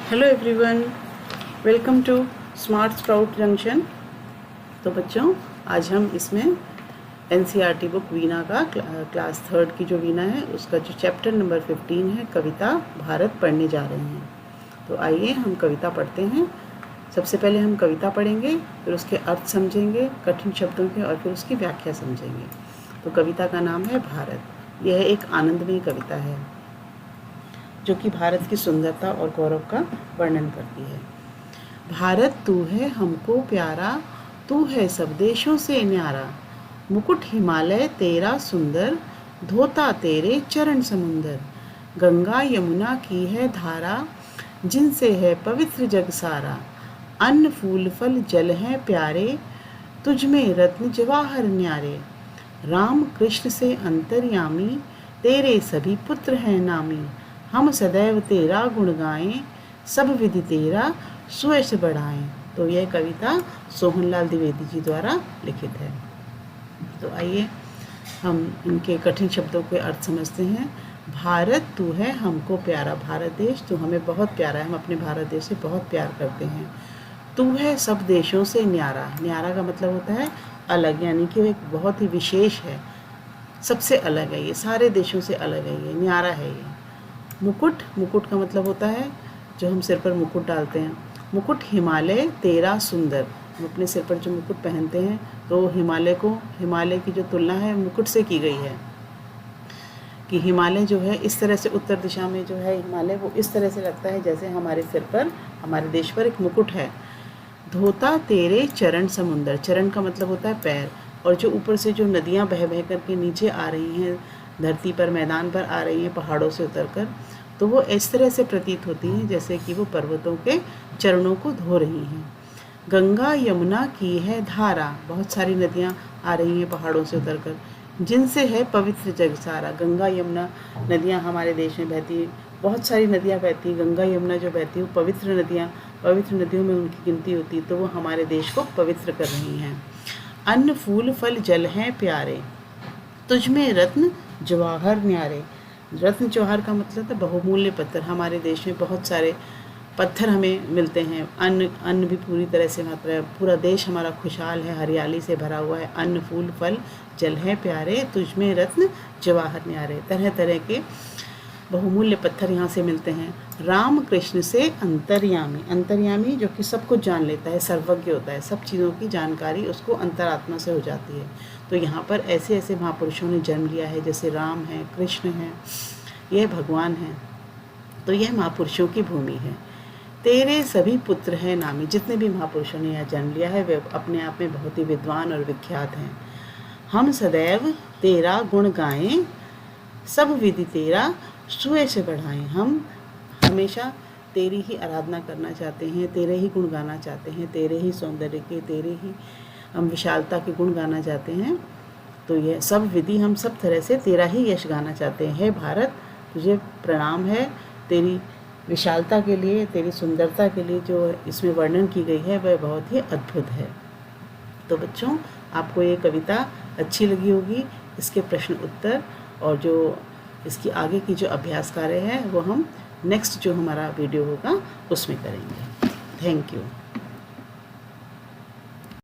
Hello everyone, welcome to Smart Sprout Junction. तो बच्चों, आज हम इसमें एनसीईआरटी बुक वीणा का क्लास थर्ड की जो वीणा है उसका जो चैप्टर नंबर 15 है कविता भारत पढ़ने जा रहे हैं। तो आइए हम कविता पढ़ते हैं। सबसे पहले हम कविता पढ़ेंगे, फिर उसके अर्थ समझेंगे कठिन शब्दों के, और फिर उसकी व्याख्या समझेंगे। तो कविता का नाम है भारत। यह एक आनंदमयी कविता है जो कि भारत की सुंदरता और गौरव का वर्णन करती है। भारत तू है हमको प्यारा, तू है सब देशों से न्यारा। मुकुट हिमालय तेरा सुंदर, धोता तेरे चरण समुंदर। गंगा यमुना की है धारा, जिनसे है पवित्र जग सारा। अन्न फूल फल जल है प्यारे, तुझ में रत्न जवाहर न्यारे। राम कृष्ण से अंतर्यामी, तेरे सभी पुत्र हैं नामी। हम सदैव तेरा गुण गाएं, सब विधि तेरा सुयश बढ़ाएं। तो यह कविता सोहनलाल द्विवेदी जी द्वारा लिखित है। तो आइए हम इनके कठिन शब्दों के अर्थ समझते हैं। भारत तू है हमको प्यारा, भारत देश तू हमें बहुत प्यारा है, हम अपने भारत देश से बहुत प्यार करते हैं। तू है सब देशों से न्यारा, न्यारा का मतलब होता है अलग, यानी कि वो एक बहुत ही विशेष है, सबसे अलग है, ये सारे देशों से अलग है, ये न्यारा है। ये मुकुट, मुकुट का मतलब होता है जो हम सिर पर मुकुट डालते हैं। मुकुट हिमालय तेरा सुंदर, हम अपने सिर पर जो मुकुट पहनते हैं तो हिमालय की जो तुलना है मुकुट से की गई है कि हिमालय जो है इस तरह से उत्तर दिशा में जो है हिमालय वो इस तरह से लगता है जैसे हमारे सिर पर, हमारे देश पर एक मुकुट है। धोता तेरे चरण समुंदर, चरण का मतलब होता है पैर, और जो ऊपर से जो नदियाँ बह बह करके नीचे आ रही हैं, धरती पर मैदान पर आ रही हैं पहाड़ों से उतरकर, तो वो इस तरह से प्रतीत होती हैं जैसे कि वो पर्वतों के चरणों को धो रही हैं। गंगा यमुना की है धारा, बहुत सारी नदियाँ आ रही हैं पहाड़ों से उतरकर, जिनसे है पवित्र जग सारा। गंगा यमुना नदियाँ हमारे देश में बहती, बहुत सारी नदियाँ बहती, गंगा यमुना जो बहती है वो पवित्र नदियाँ, पवित्र नदियों में उनकी गिनती होती, तो वो हमारे देश को पवित्र कर रही हैं। अन्न फूल फल जल हैं प्यारे, तुझ में रत्न जवाहर न्यारे। रत्न जवाहर का मतलब है बहुमूल्य पत्थर, हमारे देश में बहुत सारे पत्थर हमें मिलते हैं। अन्न भी पूरी तरह से मात्रा है, पूरा देश हमारा खुशहाल है, हरियाली से भरा हुआ है। अन्न फूल फल जल है प्यारे, तुझ में रत्न जवाहर न्यारे, तरह तरह के बहुमूल्य पत्थर यहाँ से मिलते हैं। राम कृष्ण से अंतर्यामी, अंतर्यामी जो कि सब कुछ जान लेता है, सर्वज्ञ होता है, सब चीज़ों की जानकारी उसको अंतरात्मा से हो जाती है। तो यहाँ पर ऐसे ऐसे महापुरुषों ने जन्म लिया है, जैसे राम हैं, कृष्ण हैं, यह भगवान हैं, तो यह महापुरुषों की भूमि है। तेरे सभी पुत्र हैं नामी, जितने भी महापुरुषों ने यहाँ जन्म लिया है वे अपने आप में बहुत ही विद्वान और विख्यात हैं। हम सदैव तेरा गुण गाएं, सब विधि तेरा सुयश बढ़ाएं। हम हमेशा तेरी ही आराधना करना चाहते हैं, तेरे ही गुण गाना चाहते हैं, तेरे ही सौंदर्य के, तेरे ही हम विशालता के गुण गाना चाहते हैं। तो यह सब विधि, हम सब तरह से तेरा ही यश गाना चाहते हैं। हे भारत, तुझे प्रणाम है तेरी विशालता के लिए, तेरी सुंदरता के लिए, जो इसमें वर्णन की गई है वह बहुत ही अद्भुत है। तो बच्चों, आपको ये कविता अच्छी लगी होगी। इसके प्रश्न उत्तर और जो इसकी आगे की जो अभ्यास कार्य है वो हम नेक्स्ट जो हमारा वीडियो होगा उसमें करेंगे। Thank you.